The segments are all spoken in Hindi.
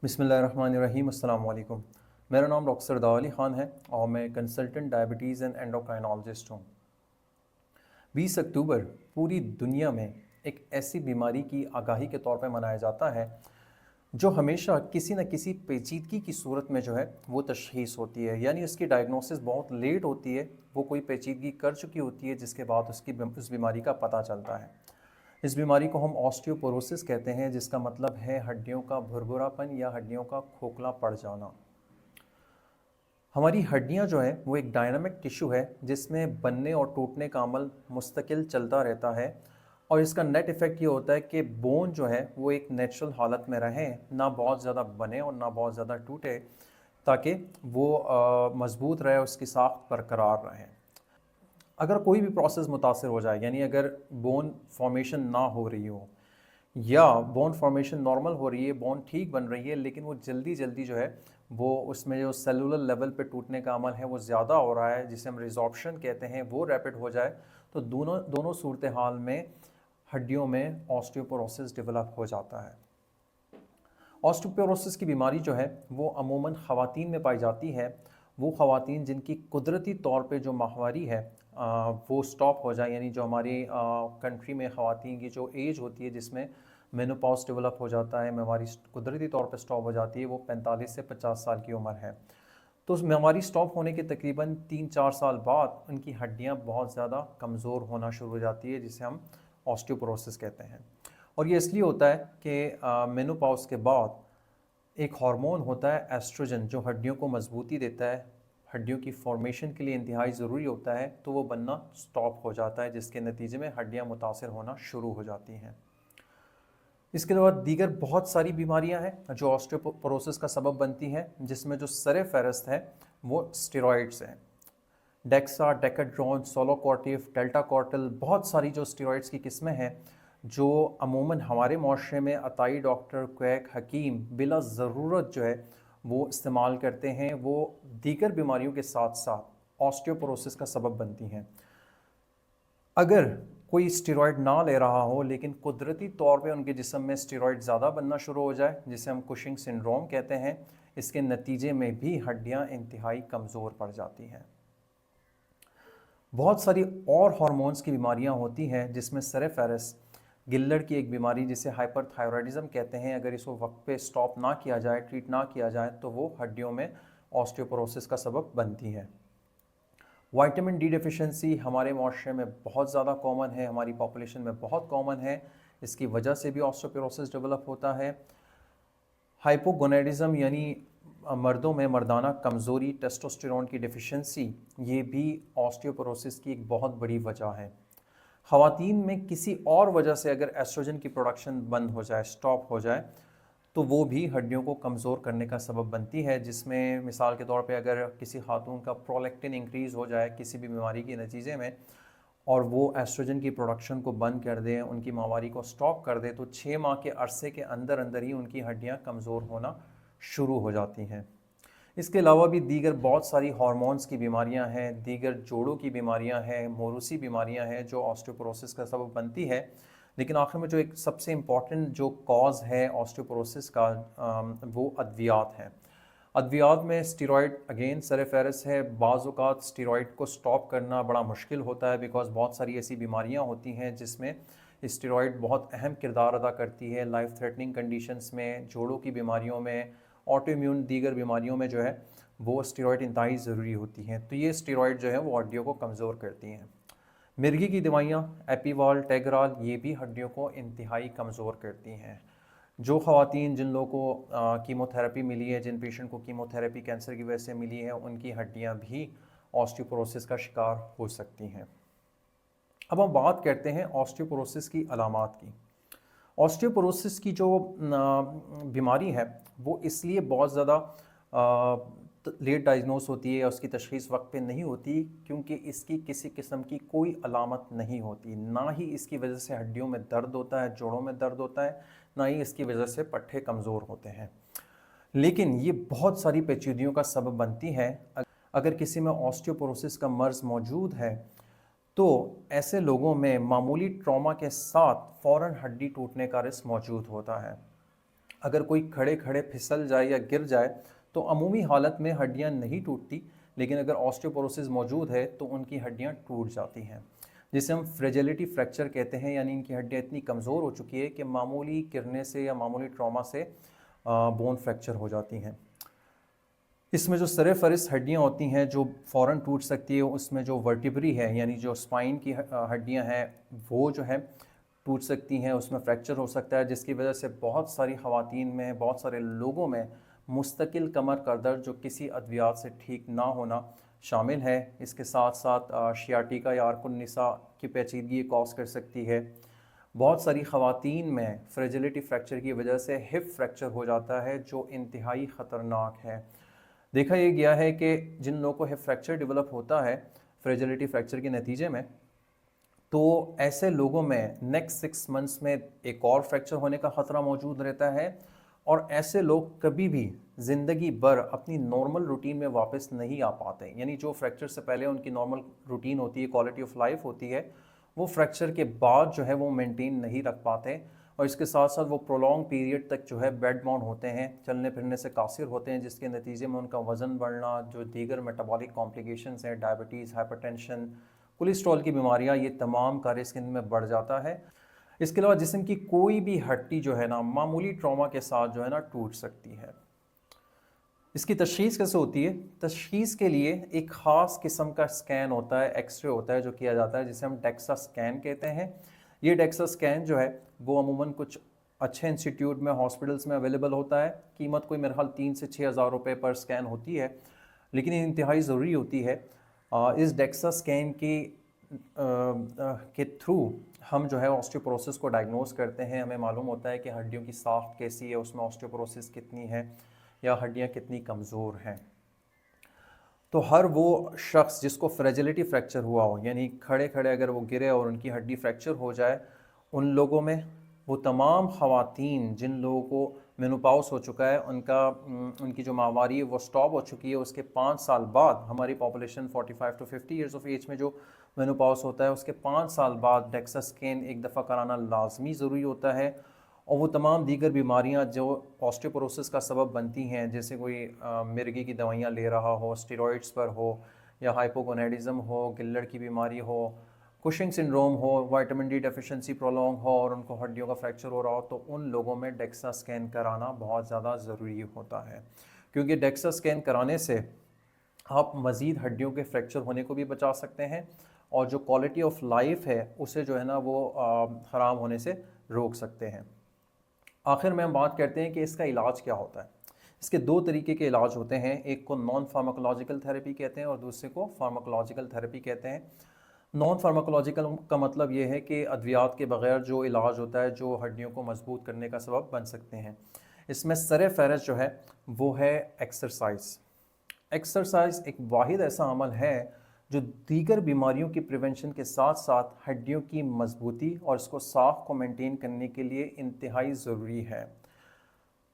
बिस्मिल्लाहिर्रहमानिर्रहीम, अस्सलाम वालेकुम। मेरा नाम डॉक्टर सरदार अली ख़ान है और मैं कंसल्टेंट डायबिटीज़ एंड एंडोक्राइनोलॉजिस्ट हूँ। 20 अक्टूबर पूरी दुनिया में एक ऐसी बीमारी की आगाही के तौर पर मनाया जाता है जो हमेशा किसी न किसी पेचीदगी की सूरत में जो है वो तशख़ीस होती है, यानी उसकी डायग्नोसिस बहुत लेट होती है। वो कोई पेचीदगी कर चुकी होती है जिसके बाद उस बीमारी का पता चलता है। इस बीमारी को हम ऑस्टियोपोरोसिस कहते हैं, जिसका मतलब है हड्डियों का भुरभुरापन या हड्डियों का खोखला पड़ जाना। हमारी हड्डियां जो है वो एक डायनामिक टिश्यू है जिसमें बनने और टूटने का अमल मुस्तकिल चलता रहता है, और इसका नेट इफ़ेक्ट ये होता है कि बोन जो है वो एक नेचुरल हालत में रहे, ना बहुत ज़्यादा बने और ना बहुत ज़्यादा टूटे, ताकि वो मज़बूत रहे, उसकी साख्त बरकरार रहे। अगर कोई भी प्रोसेस मुतासर हो जाए, यानी अगर बोन फॉर्मेशन ना हो रही हो या बोन फॉर्मेशन नॉर्मल हो रही है, बोन ठीक बन रही है, लेकिन वो जल्दी जल्दी जो है वो उसमें जो सेलुलर लेवल पे टूटने का अमल है वो ज़्यादा हो रहा है, जिसे हम रिजॉर्प्शन कहते हैं, वो रैपिड हो जाए, तो दोनों दोनों सूरत हाल में हड्डियों में ऑस्टियोपोरोसिस डेवलप हो जाता है। ऑस्टियोपोरोसिस की बीमारी जो है वो अमूमन ख़वातीन में पाई जाती है। वो ख़वातीन जिनकी कुदरती तौर पे जो माहवारी है वो स्टॉप हो जाए, यानी जो हमारी कंट्री में ख़वातीन की जो एज होती है जिसमें मेनोपॉज डेवलप हो जाता है, माहवारी कुदरती तौर पे स्टॉप हो जाती है, वो 45 से 50 साल की उम्र है। तो उस माहवारी स्टॉप होने के तकरीबन 3-4 साल बाद उनकी हड्डियाँ बहुत ज़्यादा कमज़ोर होना शुरू हो जाती है, जिसे हम ऑस्टियोपोरोसिस कहते हैं। और ये इसलिए होता है कि मेनोपॉज के बाद एक हार्मोन होता है एस्ट्रोजन, जो हड्डियों को मजबूती देता है, हड्डियों की फॉर्मेशन के लिए इंतहाई ज़रूरी होता है, तो वो बनना स्टॉप हो जाता है, जिसके नतीजे में हड्डियाँ मुतासर होना शुरू हो जाती हैं। इसके अलावा दीगर बहुत सारी बीमारियां हैं जो ऑस्टियोपोरोसिस का सबब बनती हैं, जिसमें जो सर फहरस्त है वो स्टेरॉइड्स हैं। डेक्सा, डेकाड्रॉन, सोलोकॉर्टिव, डेल्टाकॉर्टल, बहुत सारी जो स्टेरॉइड्स की किस्में हैं जो अमूमन हमारे माशरे में अताई डॉक्टर, क्वैक, हकीम बिला ज़रूरत जो है वो इस्तेमाल करते हैं, वो दीगर बीमारियों के साथ साथ ऑस्टियोपोरोसिस का सबब बनती हैं। अगर कोई स्टेरॉयड ना ले रहा हो लेकिन कुदरती तौर पे उनके जिस्म में स्टेरॉयड ज़्यादा बनना शुरू हो जाए, जिसे हम कुशिंग सिंड्रोम कहते हैं, इसके नतीजे में भी हड्डियां इंतहाई कमज़ोर पड़ जाती हैं। बहुत सारी और हार्मोन्स की बीमारियां होती हैं, जिसमें सर फहरिस्त गिल्लड़ की एक बीमारी जिसे हाइपरथायरॉयडिज्म कहते हैं, अगर इसको वक्त पे स्टॉप ना किया जाए, ट्रीट ना किया जाए, तो वो हड्डियों में ऑस्टियोपोरोसिस का सबब बनती है। विटामिन डी डिफिशिएंसी हमारे माशरे में बहुत ज़्यादा कॉमन है, हमारी पॉपुलेशन में बहुत कॉमन है, इसकी वजह से भी ऑस्टियोपोरोसिस डेवलप होता है। हाइपोगोनेडिज्म यानी मर्दों में मर्दाना कमज़ोरी, टेस्टोस्टेरोन की डिफिशिएंसी, ये भी ऑस्टियोपोरोसिस की एक बहुत बड़ी वजह है। ख़वातीन में किसी और वजह से अगर एस्ट्रोजन की प्रोडक्शन बंद हो जाए, स्टॉप हो जाए, तो वो भी हड्डियों को कमज़ोर करने का सबब बनती है, जिसमें मिसाल के तौर पे अगर किसी खातून का प्रोलैक्टिन इंक्रीज़ हो जाए किसी भी बीमारी के नतीजे में, और वो एस्ट्रोजन की प्रोडक्शन को बंद कर दें, उनकी माहवारी को स्टॉप कर दे, तो 6 माह के अरसे के अंदर अंदर ही उनकी हड्डियाँ कमज़ोर होना शुरू हो जाती हैं। इसके अलावा भी दीगर बहुत सारी हार्मोन्स की बीमारियां हैं, दीगर जोड़ों की बीमारियां हैं, मोरूसी बीमारियां हैं जो ऑस्टियोपोरोसिस का सबब बनती है। लेकिन आखिर में जो एक सबसे इम्पॉर्टेंट जो कॉज है ऑस्टियोपोरोसिस का, वो अद्वियात हैं। अद्वियात में स्टेरॉयड अगेन सर फहरिस्त है। बाज़ औक़ात स्टेरॉयड को स्टॉप करना बड़ा मुश्किल होता है, बिकॉज बहुत सारी ऐसी बीमारियां होती हैं जिसमें स्टेरॉयड बहुत अहम किरदार अदा करती है। लाइफ थ्रेटनिंग कंडीशंस में, जोड़ों की बीमारियों में, ऑटो इम्यून दीगर बीमारियों में जो है वो स्टेरॉयड इंतहाई ज़रूरी होती हैं। तो ये स्टेरॉयड जो है वो हड्डियों को कमज़ोर करती हैं। मिर्गी की दवाइयाँ, एपीवाल, टेगराल, ये भी हड्डियों को इंतहाई कमज़ोर करती हैं। जो ख़वातीन जिन लोगों को कीमोथेरेपी मिली है, जिन पेशेंट को कीमोथेरेपी कैंसर की वजह से मिली है, उनकी हड्डियाँ भी ऑस्टियोपोरोसिस का शिकार हो सकती हैं। अब हम बात करते हैं ऑस्टियोपोरोसिस की अलामात की। ऑस्टियोपोरोसिस की जो बीमारी है वो इसलिए बहुत ज़्यादा लेट डायग्नोस होती है या उसकी तशख़ीस वक्त पे नहीं होती, क्योंकि इसकी किसी किस्म की कोई अलामत नहीं होती। ना ही इसकी वजह से हड्डियों में दर्द होता है, जोड़ों में दर्द होता है, ना ही इसकी वजह से पट्टे कमज़ोर होते हैं। लेकिन ये बहुत सारी पेचीदगियों का सबब बनती है। अगर किसी में ऑस्टियोपोरोसिस का मर्ज़ मौजूद है तो ऐसे लोगों में मामूली ट्रॉमा के साथ फ़ौरन हड्डी टूटने का रिस्क मौजूद होता है। अगर कोई खड़े खड़े फिसल जाए या गिर जाए तो अमूमी हालत में हड्डियां नहीं टूटती, लेकिन अगर ऑस्टियोपोरोसिस मौजूद है तो उनकी हड्डियां टूट जाती हैं, जिसे हम फ्रेजिलिटी फ्रैक्चर कहते हैं। यानी इनकी हड्डियां इतनी कमज़ोर हो चुकी है कि मामूली गिरने से या मामूली ट्रॉमा से बोन फ्रैक्चर हो जाती हैं। इसमें जो सरे फरिस्त हड्डियाँ होती हैं जो फ़ौरन टूट सकती है, उसमें जो वर्टिब्री है यानी जो स्पाइन की हड्डियाँ हैं वो जो है टूट सकती हैं, उसमें फ्रैक्चर हो सकता है, जिसकी वजह से बहुत सारी ख़वातीन में, बहुत सारे लोगों में मुस्तकिल कमर का दर्द जो किसी अद्वियात से ठीक ना होना शामिल है। इसके साथ साथ शियाटिका या अर्कुन्निसा की पेचीदगी कॉज कर सकती है। बहुत सारी ख़वातीन में फ्रेजिलिटी फ्रैक्चर की वजह से हिप फ्रैक्चर हो जाता है जो इंतहाई ख़तरनाक है। देखा यह गया है कि जिन लोगों को हिप फ्रैक्चर डेवलप होता है फ्रेजिलिटी फ्रैक्चर के नतीजे में, तो ऐसे लोगों में नेक्स्ट 6 मंथ्स में एक और फ्रैक्चर होने का ख़तरा मौजूद रहता है, और ऐसे लोग कभी भी ज़िंदगी भर अपनी नॉर्मल रूटीन में वापस नहीं आ पाते। यानी जो फ्रैक्चर से पहले उनकी नॉर्मल रूटीन होती है, क्वालिटी ऑफ लाइफ होती है, वो फ्रैक्चर के बाद जो है वो मेंटेन नहीं रख पाते, और इसके साथ साथ वो प्रोलॉन्ग पीरियड तक जो है बेड बाउंड होते हैं, चलने फिरने से कासिर होते हैं, जिसके नतीजे में उनका वज़न बढ़ना, जो दीगर मेटाबॉलिक कॉम्प्लिकेशंस हैं, डायबिटीज़, हाइपरटेंशन, कोलेस्ट्रॉल की बीमारियां, ये तमाम का रिस्क इनमें बढ़ जाता है। इसके अलावा जिस्म की कोई भी हड्डी जो है ना मामूली ट्रॉमा के साथ जो है ना टूट सकती है। इसकी तशख़ीस कैसे होती है? तशख़ीस के लिए एक ख़ास किस्म का स्कैन होता है, एक्सरे होता है जो किया जाता है, जिसे हम डेक्सा स्कैन कहते हैं। ये डेक्सा स्कैन जो है वो अमूमन कुछ अच्छे इंस्टीट्यूट में, हॉस्पिटल्स में अवेलेबल होता है। कीमत कोई मेरे ख्याल 3 से 6 हज़ार रुपये पर स्कैन होती है, लेकिन ये इंतहाई ज़रूरी होती है। इस डेक्सा स्कैन के थ्रू हम जो है ऑस्टियोपोरोसिस को डायग्नोस करते हैं। हमें मालूम होता है कि हड्डियों की साख्त कैसी है, उसमें ऑस्टियोपोरोसिस कितनी है या हड्डियां कितनी कमज़ोर हैं। तो हर वो शख्स जिसको फ्रेजिलिटी फ्रैक्चर हुआ हो, यानी खड़े खड़े अगर वो गिरे और उनकी हड्डी फ्रैक्चर हो जाए, उन लोगों में, वो तमाम ख़वातीन जिन लोगों को मेनोपॉज़ हो चुका है, उनकी जो माहवारी है वो स्टॉप हो चुकी है, उसके 5 साल बाद, हमारी population 45 to 50 years of age में जो मेनोपॉज़ होता है उसके 5 साल बाद डेक्सा स्कैन एक दफ़ा कराना लाजमी ज़रूरी होता है। और वो तमाम दीगर बीमारियां जो ऑस्टियोपोरोसिस का सबब बनती हैं, जैसे कोई मिर्गी की दवाइयाँ ले रहा हो, स्टेरॉइड्स पर हो, या हाइपोगोनेडिज्म हो, गिल्लड़ की बीमारी हो, कुशिंग सिंड्रोम हो, विटामिन डी डेफिशिएंसी प्रोलॉन्ग हो और उनको हड्डियों का फ्रैक्चर हो रहा हो, तो उन लोगों में डेक्सा स्कैन कराना बहुत ज़्यादा ज़रूरी होता है। क्योंकि डेक्सा स्कैन कराने से आप मज़ीद हड्डियों के फ्रैक्चर होने को भी बचा सकते हैं, और जो क्वालिटी ऑफ लाइफ है उसे जो है ना वो ख़राब होने से रोक सकते हैं। आखिर में हम बात करते हैं कि इसका इलाज क्या होता है। इसके 2 तरीके के इलाज होते हैं, एक को नॉन फार्माकोलॉजिकल थेरेपी कहते हैं और दूसरे को फार्माकोलॉजिकल थेरेपी कहते हैं। नॉन फार्माकोलॉजिकल का मतलब ये है कि अद्वियात के बगैर जो इलाज होता है जो हड्डियों को मजबूत करने का सबब बन सकते हैं। इसमें सर फहरस्त जो है वो है एक्सरसाइज। एक्सरसाइज एक वाहिद ऐसा अमल है जो दीगर बीमारियों की प्रिवेंशन के साथ साथ हड्डियों की मजबूती और इसको साख को मेंटेन करने के लिए इंतहाई ज़रूरी है।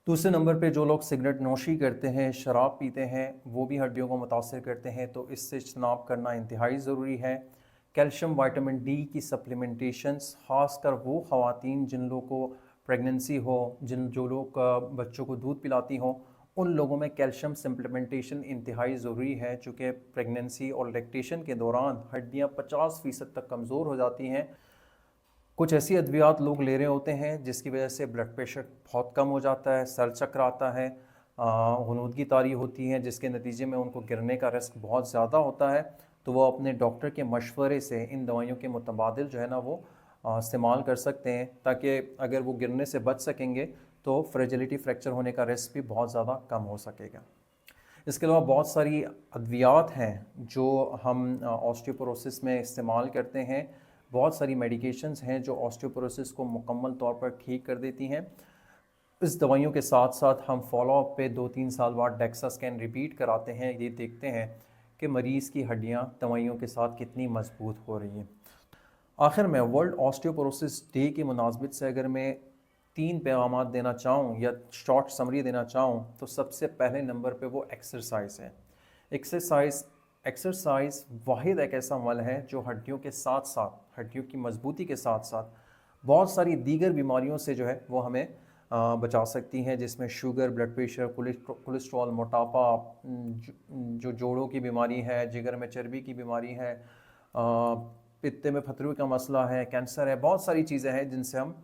दूसरे नंबर पे जो लोग सिगरेट नोशी करते हैं, शराब पीते हैं, वो भी हड्डियों को मुतासर करते हैं, तो इससे इज्तनाब करना इंतहाई ज़रूरी है। कैल्शियम, विटामिन डी की सप्लीमेंटेशंस, ख़ासकर वो ख़वातीन जिन लोगों को प्रेगनेंसी हो, जो लोग बच्चों को दूध पिलाती हों, उन लोगों में कैल्शियम सप्लीमेंटेशन इंतहाई ज़रूरी है, चूँकि प्रेगनेंसी और लैक्टेशन के दौरान हड्डियाँ 50% तक कमज़ोर हो जाती हैं। कुछ ऐसी अद्वियात लोग ले रहे होते हैं जिसकी वजह से ब्लड प्रेशर बहुत कम हो जाता है, सर चक्कर आता है, गुनूदगी तारी होती है, जिसके नतीजे में उनको गिरने का रिस्क बहुत ज़्यादा होता है। तो वो अपने डॉक्टर के मशवरे से इन दवाइयों के मुतबादिल जो है ना वो इस्तेमाल कर सकते हैं, ताकि अगर वो गिरने से बच सकेंगे तो फ्रेजिलिटी फ्रैक्चर होने का रिस्क भी बहुत ज़्यादा कम हो सकेगा। इसके अलावा बहुत सारी अद्वियात हैं जो हम ऑस्टियोपोरोसिस में इस्तेमाल करते हैं। बहुत सारी मेडिकेशंस हैं जो ऑस्टियोपोरोसिस को मुकम्मल तौर पर ठीक कर देती हैं। इस दवाइयों के साथ साथ हम फॉलोअप पे 2-3 साल बाद डेक्सा स्कैन रिपीट कराते हैं, ये देखते हैं कि मरीज़ की हड्डियाँ दवाइयों के साथ कितनी मजबूत हो रही हैं। आखिर में वर्ल्ड ऑस्टियोपोरोसिस डे की मुनासबत से अगर मैं 3 पैगाम देना चाहूँ या शॉर्ट समरी देना चाहूँ, तो सबसे पहले नंबर पे वो एक्सरसाइज है। एक्सरसाइज वाहिद एक ऐसा अमल है जो हड्डियों के साथ साथ, हड्डियों की मजबूती के साथ साथ बहुत सारी दीगर बीमारियों से जो है वो हमें बचा सकती हैं, जिसमें शुगर, ब्लड प्रेशर, कोलेस्ट्रॉल, मोटापा, जो जोड़ों की बीमारी है, जिगर में चर्बी की बीमारी है, पित्ते में पथरी का मसला है, कैंसर है, बहुत सारी चीज़ें हैं जिनसे हम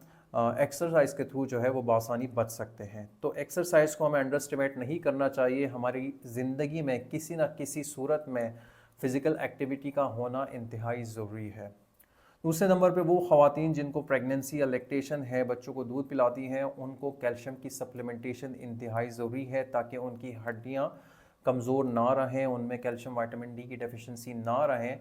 एक्सरसाइज के थ्रू जो है वो बासानी बच सकते हैं। तो एक्सरसाइज को हमें अंडर एस्टिमेट नहीं करना चाहिए। हमारी ज़िंदगी में किसी न किसी सूरत में फ़िज़िकल एक्टिविटी का होना इंतहाई ज़रूरी है। दूसरे नंबर पे वो ख़वातीन जिनको प्रेगनेंसी या लैक्टेशन है, बच्चों को दूध पिलाती हैं, उनको कैल्शियम की सप्लीमेंटेशन इंतहाई ज़रूरी है ताकि उनकी हड्डियाँ कमज़ोर ना रहें, उनमें कैल्शियम विटामिन डी की डेफिशिएंसी ना रहें,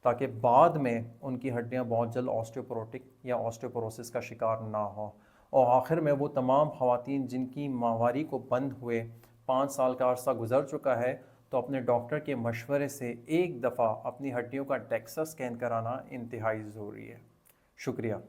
ताकि बाद में उनकी हड्डियां बहुत जल्द ऑस्टियोपोरोटिक या ऑस्टियोपोरोसिस का शिकार ना हो। और आखिर में वो तमाम ख़वातीन जिनकी माहवारी को बंद हुए 5 साल का अरसा गुजर चुका है, तो अपने डॉक्टर के मशवरे से एक दफ़ा अपनी हड्डियों का DEXA स्कैन कराना इंतहाई ज़रूरी है। शुक्रिया।